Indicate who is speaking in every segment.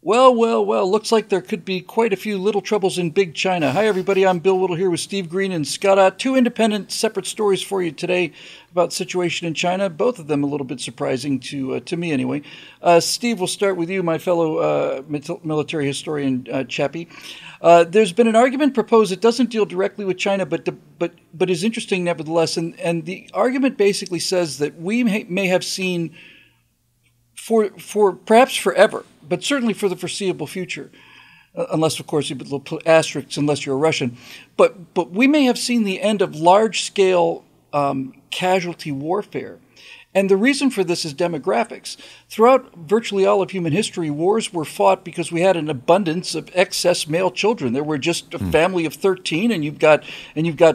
Speaker 1: Well, well, well, looks like there could be quite a few little troubles in Big China. Hi, everybody. I'm Bill Whittle here with Steve Green and Scott Ott. Two independent, separate stories for you today about the situation in China, both of them a little bit surprising to me anyway. Steve, we'll start with you, my fellow military historian, Chappie. There's been an argument proposed that doesn't deal directly with China, but is interesting nevertheless. And the argument basically says that we may have seen for perhaps forever, but certainly for the foreseeable future, unless, of course, you put little asterisks, unless you're a Russian. But we may have seen the end of large-scale casualty warfare. And the reason for this is demographics. Throughout virtually all of human history, wars were fought because we had an abundance of excess male children. There were just a family of 13, and you've got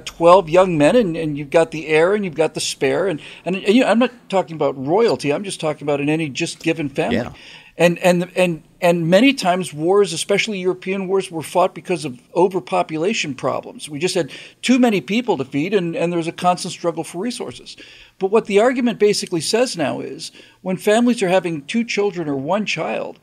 Speaker 1: 12 young men, and you've got the heir, and you've got the spare. And you know, I'm not talking about royalty. I'm just talking about in any just given family. Yeah. And many times wars, especially European wars, were fought because of overpopulation problems. We just had too many people to feed, and there was a constant struggle for resources. But what the argument basically says now is when families are having two children or one child,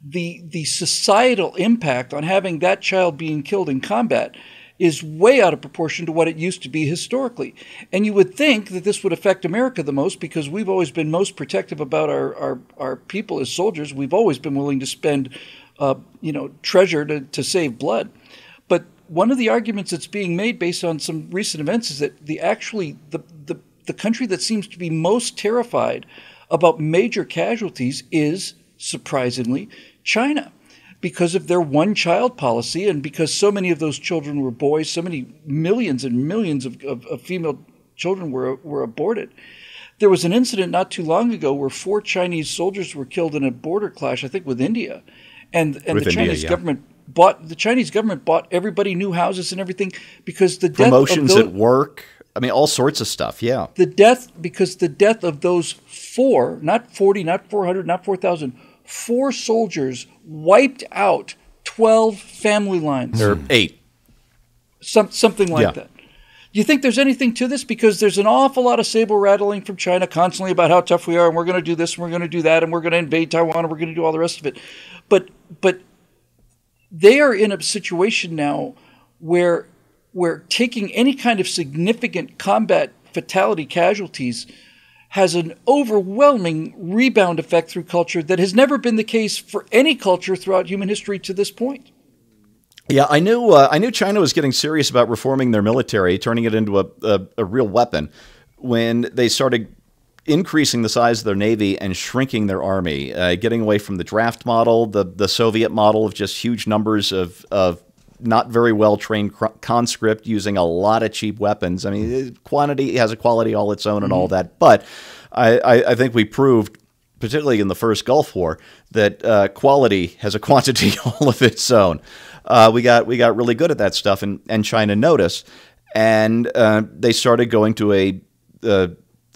Speaker 1: the societal impact on having that child being killed in combat is way out of proportion to what it used to be historically. And you would think that this would affect America the most because we've always been most protective about our people as soldiers. We've always been willing to spend treasure to save blood. But one of the arguments that's being made based on some recent events is that the country that seems to be most terrified about major casualties is, surprisingly, China, because of their one-child policy and because so many of those children were boys, so many millions and millions of female children were aborted. There was an incident not too long ago where 4 Chinese soldiers were killed in a border clash, I think, with India. And the Chinese government bought everybody new houses and everything because the death
Speaker 2: promotions at work. I mean, all sorts of stuff, yeah.
Speaker 1: Because the death of those 4, not 40, not 400, not 4,000, 4 soldiers wiped out 12 family lines.
Speaker 2: Or 8.
Speaker 1: Something like that. Do you think there's anything to this? Because there's an awful lot of saber rattling from China constantly about how tough we are, and we're going to do this, and we're going to do that, and we're going to invade Taiwan, and we're going to do all the rest of it. But they are in a situation now where taking any kind of significant combat fatality casualties has an overwhelming rebound effect through culture that has never been the case for any culture throughout human history to this point.
Speaker 2: Yeah, I knew China was getting serious about reforming their military, turning it into a real weapon, when they started increasing the size of their navy and shrinking their army, getting away from the draft model, the Soviet model of just huge numbers of not very well-trained conscript using a lot of cheap weapons. I mean, quantity has a quality all its own and all that. But I think we proved, particularly in the first Gulf War, that quality has a quantity all of its own. We got really good at that stuff, and China noticed. And they started going to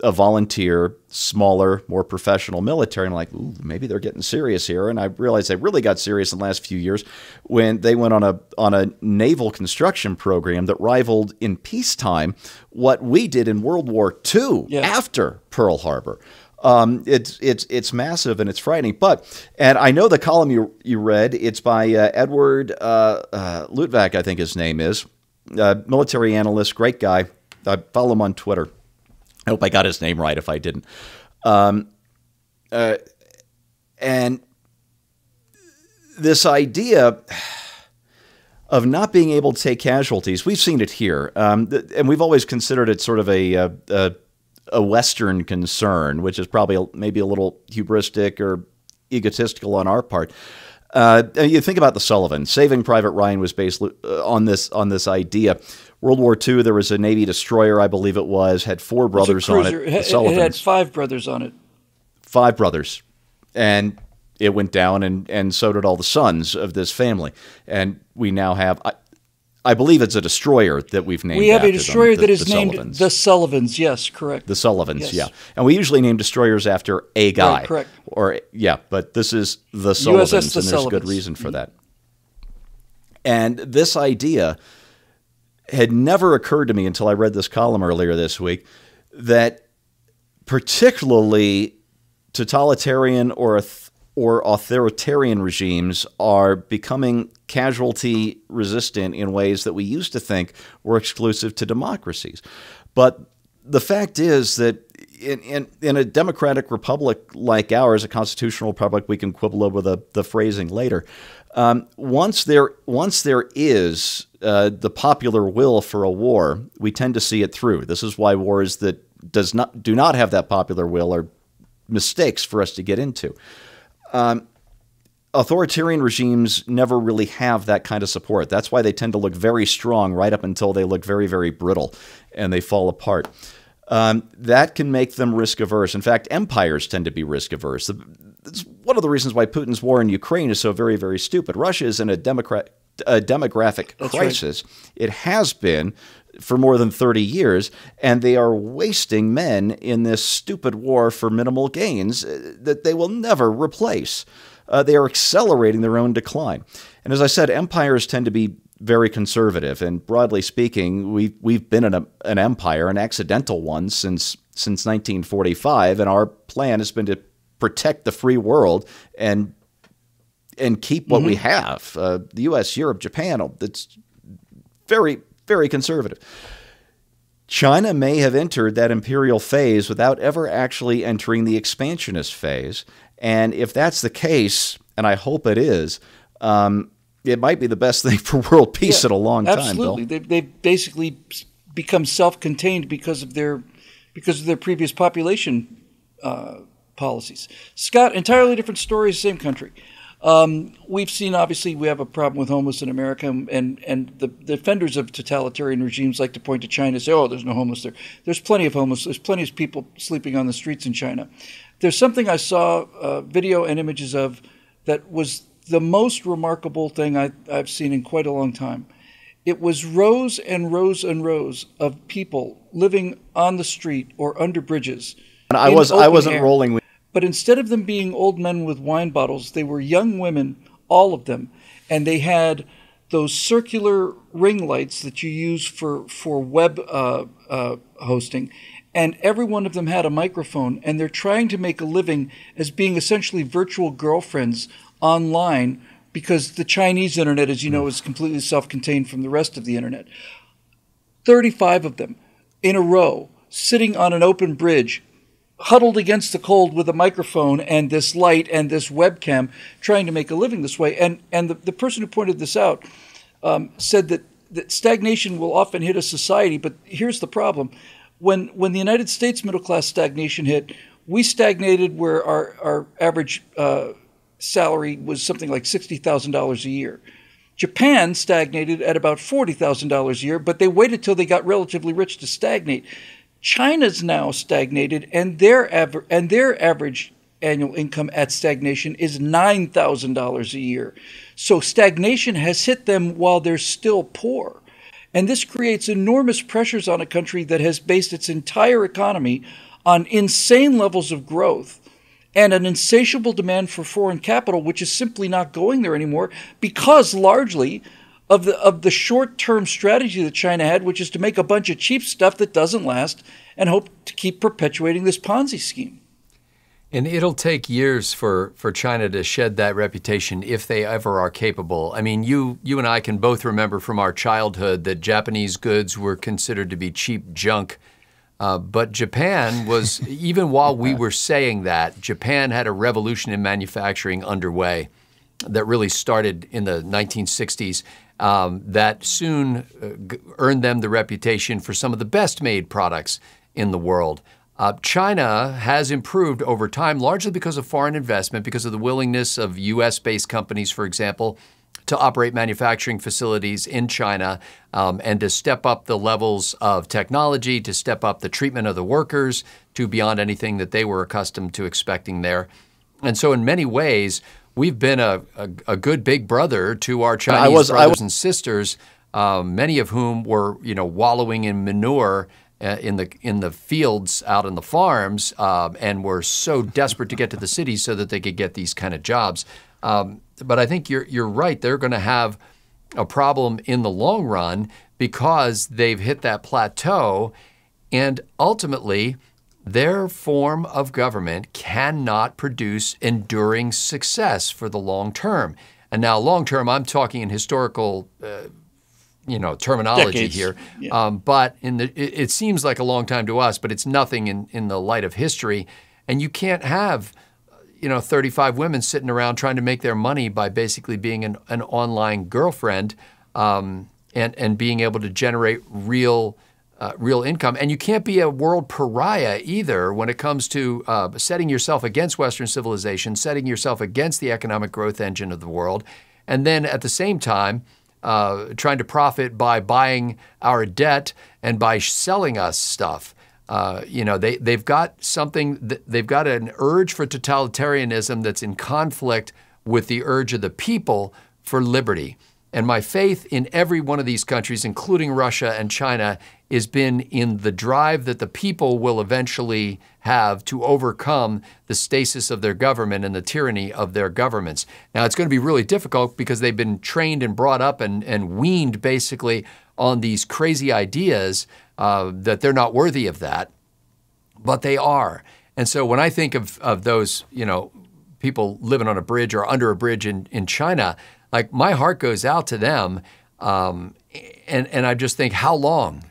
Speaker 2: a volunteer, smaller, more professional military. And I'm like, ooh, maybe they're getting serious here. And I realized they really got serious in the last few years when they went on a naval construction program that rivaled in peacetime what we did in World War II after Pearl Harbor. It's massive and it's frightening. And I know the column you read, it's by Edward Luttwak, I think his name is, military analyst, great guy. I follow him on Twitter. I hope I got his name right if I didn't. And this idea of not being able to take casualties, we've seen it here. And we've always considered it sort of a Western concern, which is probably maybe a little hubristic or egotistical on our part. You think about the Sullivan. Saving Private Ryan was based on this idea. World War II, there was a Navy destroyer, I believe it was, had 4 brothers on it.
Speaker 1: It had 5 brothers on it.
Speaker 2: 5 brothers. And it went down, and so did all the sons of this family. And we now have, I believe it's a destroyer that we've named.
Speaker 1: We have
Speaker 2: after
Speaker 1: a destroyer
Speaker 2: them,
Speaker 1: that is named
Speaker 2: Sullivans.
Speaker 1: the Sullivans. Yes, correct.
Speaker 2: The Sullivans,
Speaker 1: yes.
Speaker 2: Yeah. And we usually name destroyers after a guy.
Speaker 1: Right, correct.
Speaker 2: But this is the Sullivans,
Speaker 1: the
Speaker 2: and there's
Speaker 1: Sullivans.
Speaker 2: good reason for that. And this idea had never occurred to me until I read this column earlier this week, that particularly totalitarian or or authoritarian regimes are becoming casualty resistant in ways that we used to think were exclusive to democracies. But the fact is that in a democratic republic like ours, a constitutional republic, we can quibble over the phrasing later. Once there is the popular will for a war, we tend to see it through. This is why wars that do not have that popular will are mistakes for us to get into. Authoritarian regimes never really have that kind of support. That's why they tend to look very strong right up until they look very, very brittle and they fall apart. That can make them risk averse. In fact, empires tend to be risk averse. It's one of the reasons why Putin's war in Ukraine is so very, very stupid. Russia is in a demographic crisis. Right. It has been for more than 30 years, and they are wasting men in this stupid war for minimal gains that they will never replace. They are accelerating their own decline. And as I said, empires tend to be very conservative, and broadly speaking, we've been an empire, an accidental one, since 1945, and our plan has been to protect the free world and keep what we have. The U.S., Europe, Japan, it's very, very conservative. China may have entered that imperial phase without ever actually entering the expansionist phase, and if that's the case, and I hope it is, it might be the best thing for world peace in a long time.
Speaker 1: Absolutely, they've basically become self-contained because of their previous population policies. Scott, entirely different stories, same country. We've seen, obviously, we have a problem with homeless in America, and the defenders of totalitarian regimes like to point to China and say, oh, there's no homeless there. There's plenty of homeless. There's plenty of people sleeping on the streets in China. There's something I saw video and images of that was the most remarkable thing I've seen in quite a long time. It was rows and rows and rows of people living on the street or under bridges.
Speaker 2: And I wasn't rolling with.
Speaker 1: But instead of them being old men with wine bottles, they were young women, all of them, and they had those circular ring lights that you use for web hosting, and every one of them had a microphone, and they're trying to make a living as being essentially virtual girlfriends online, because the Chinese internet, as you know, is completely self-contained from the rest of the internet. 35 of them in a row, sitting on an open bridge, huddled against the cold with a microphone and this light and this webcam, trying to make a living this way. And the person who pointed this out said that stagnation will often hit a society, but here's the problem. When the United States middle class stagnation hit, we stagnated where our average salary was something like $60,000 a year. Japan stagnated at about $40,000 a year, but they waited till they got relatively rich to stagnate. China's now stagnated, and their average annual income at stagnation is $9,000 a year. So stagnation has hit them while they're still poor. And this creates enormous pressures on a country that has based its entire economy on insane levels of growth and an insatiable demand for foreign capital, which is simply not going there anymore because largely of the short-term strategy that China had, which is to make a bunch of cheap stuff that doesn't last and hope to keep perpetuating this Ponzi scheme.
Speaker 3: And it'll take years for China to shed that reputation if they ever are capable. I mean, you and I can both remember from our childhood that Japanese goods were considered to be cheap junk. But Japan was, even while we were saying that, Japan had a revolution in manufacturing underway that really started in the 1960s that soon earned them the reputation for some of the best made products in the world. China has improved over time, largely because of foreign investment, because of the willingness of U.S.-based companies, for example, to operate manufacturing facilities in China and to step up the levels of technology, to step up the treatment of the workers to beyond anything that they were accustomed to expecting there. And so in many ways, we've been a good big brother to our Chinese brothers and sisters, many of whom were, wallowing in manure in the fields out on the farms and were so desperate to get to the cities so that they could get these kind of jobs. But I think you're right. They're going to have a problem in the long run because they've hit that plateau, and ultimately their form of government cannot produce enduring success for the long term. And now long term, I'm talking in historical terminology
Speaker 1: Decades.
Speaker 3: here.
Speaker 1: Yeah.
Speaker 3: But it seems like a long time to us, but it's nothing in the light of history. And you can't have 35 women sitting around trying to make their money by basically being an online girlfriend and being able to generate real income. And you can't be a world pariah either when it comes to setting yourself against Western civilization, setting yourself against the economic growth engine of the world, and then at the same time trying to profit by buying our debt and by selling us stuff. They've got something. They've got an urge for totalitarianism that's in conflict with the urge of the people for liberty. And my faith in every one of these countries, including Russia and China, has been in the drive that the people will eventually have to overcome the stasis of their government and the tyranny of their governments. Now, it's going to be really difficult because they've been trained and brought up and weaned basically on these crazy ideas that they're not worthy of that, but they are. And so when I think of those, people living on a bridge or under a bridge in China, like my heart goes out to them. And I just think, how long,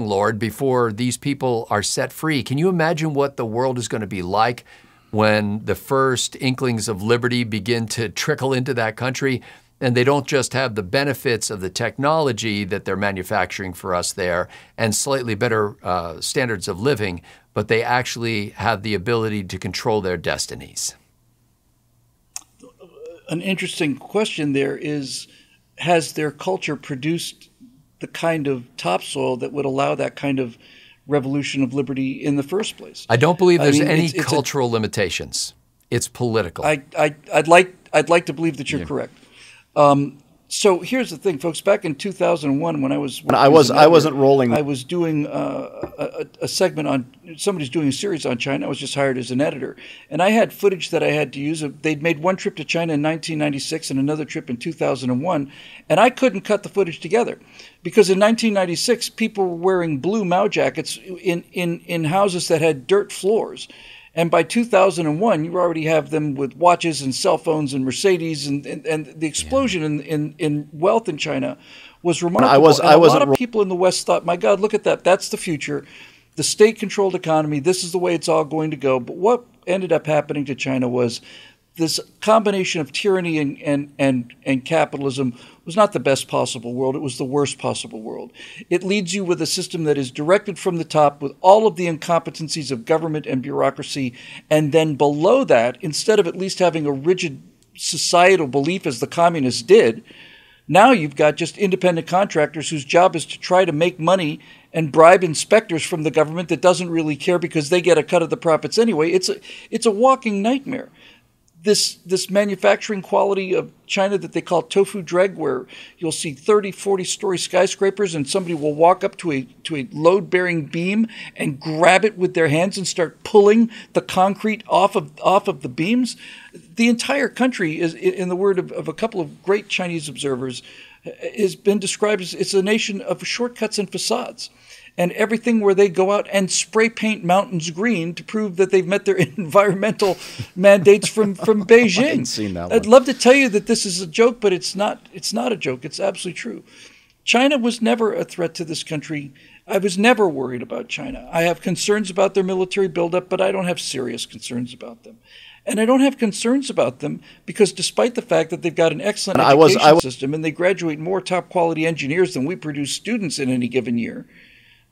Speaker 3: Lord, before these people are set free? Can you imagine what the world is going to be like when the first inklings of liberty begin to trickle into that country? And they don't just have the benefits of the technology that they're manufacturing for us there and slightly better standards of living, but they actually have the ability to control their destinies.
Speaker 1: An interesting question there is, has their culture produced the kind of topsoil that would allow that kind of revolution of liberty in the first place?
Speaker 3: I don't believe there's any cultural limitations. It's political.
Speaker 1: I'd like to believe that you're correct. So here's the thing, folks. Back in 2001, when I wasn't rolling. I was doing a segment on somebody's doing a series on China. I was just hired as an editor, and I had footage that I had to use. They'd made one trip to China in 1996 and another trip in 2001, and I couldn't cut the footage together because in 1996 people were wearing blue Mao jackets in houses that had dirt floors. And by 2001, you already have them with watches and cell phones and Mercedes, and the explosion in wealth in China was remarkable. A lot of people in the West thought, my God, look at that. That's the future. The state-controlled economy, this is the way it's all going to go. But what ended up happening to China was this combination of tyranny and capitalism was not the best possible world. It was the worst possible world. It leads you with a system that is directed from the top with all of the incompetencies of government and bureaucracy. And then below that, instead of at least having a rigid societal belief as the communists did, now you've got just independent contractors whose job is to try to make money and bribe inspectors from the government that doesn't really care because they get a cut of the profits anyway. It's a walking nightmare. This manufacturing quality of China that they call tofu dreg, where you'll see 30, 40-story skyscrapers and somebody will walk up to a load-bearing beam and grab it with their hands and start pulling the concrete off of the beams. The entire country is, in the word of a couple of great Chinese observers, has been described as it's a nation of shortcuts and facades. And everything where they go out and spray paint mountains green to prove that they've met their environmental mandates from Beijing.
Speaker 2: I hadn't seen that one.
Speaker 1: I'd love to tell you that this is a joke, but it's not a joke. It's absolutely true. China was never a threat to this country. I was never worried about China. I have concerns about their military buildup, but I don't have serious concerns about them. And I don't have concerns about them because despite the fact that they've got an excellent education system and they graduate more top-quality engineers than we produce students in any given year,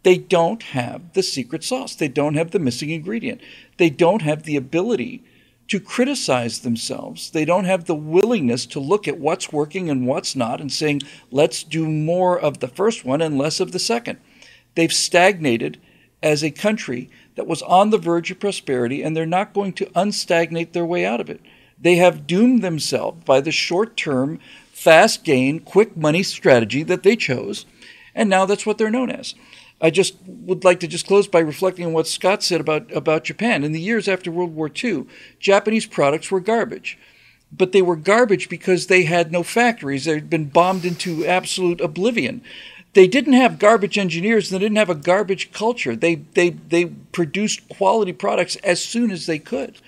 Speaker 1: they don't have the secret sauce. They don't have the missing ingredient. They don't have the ability to criticize themselves. They don't have the willingness to look at what's working and what's not and saying, let's do more of the first one and less of the second. They've stagnated as a country that was on the verge of prosperity, and they're not going to unstagnate their way out of it. They have doomed themselves by the short-term, fast gain, quick money strategy that they chose, and now that's what they're known as. I just would like to just close by reflecting on what Scott said about Japan. In the years after World War II, Japanese products were garbage. But they were garbage because they had no factories. They had been bombed into absolute oblivion. They didn't have garbage engineers. They didn't have a garbage culture. They produced quality products as soon as they could.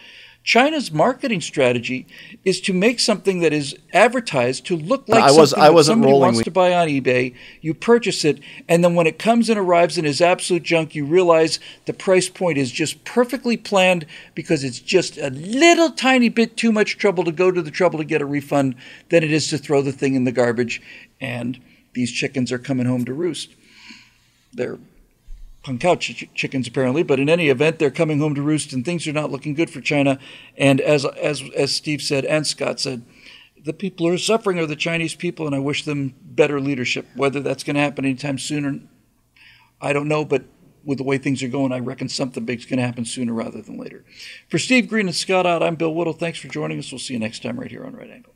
Speaker 1: China's marketing strategy is to make something that is advertised to look like something that somebody wants to buy on eBay. You purchase it, and then when it comes and arrives and is absolute junk, you realize the price point is just perfectly planned because it's just a little tiny bit too much trouble to go to the trouble to get a refund than it is to throw the thing in the garbage. And these chickens are coming home to roost. They're punk out chickens apparently, but in any event, they're coming home to roost, and things are not looking good for China. And as Steve said and Scott said, the people who are suffering are the Chinese people, and I wish them better leadership. Whether that's going to happen anytime sooner, I don't know, but with the way things are going, I reckon something big's going to happen sooner rather than later. For Steve Green and Scott Ott, I'm Bill Whittle. Thanks for joining us. We'll see you next time right here on Right Angle.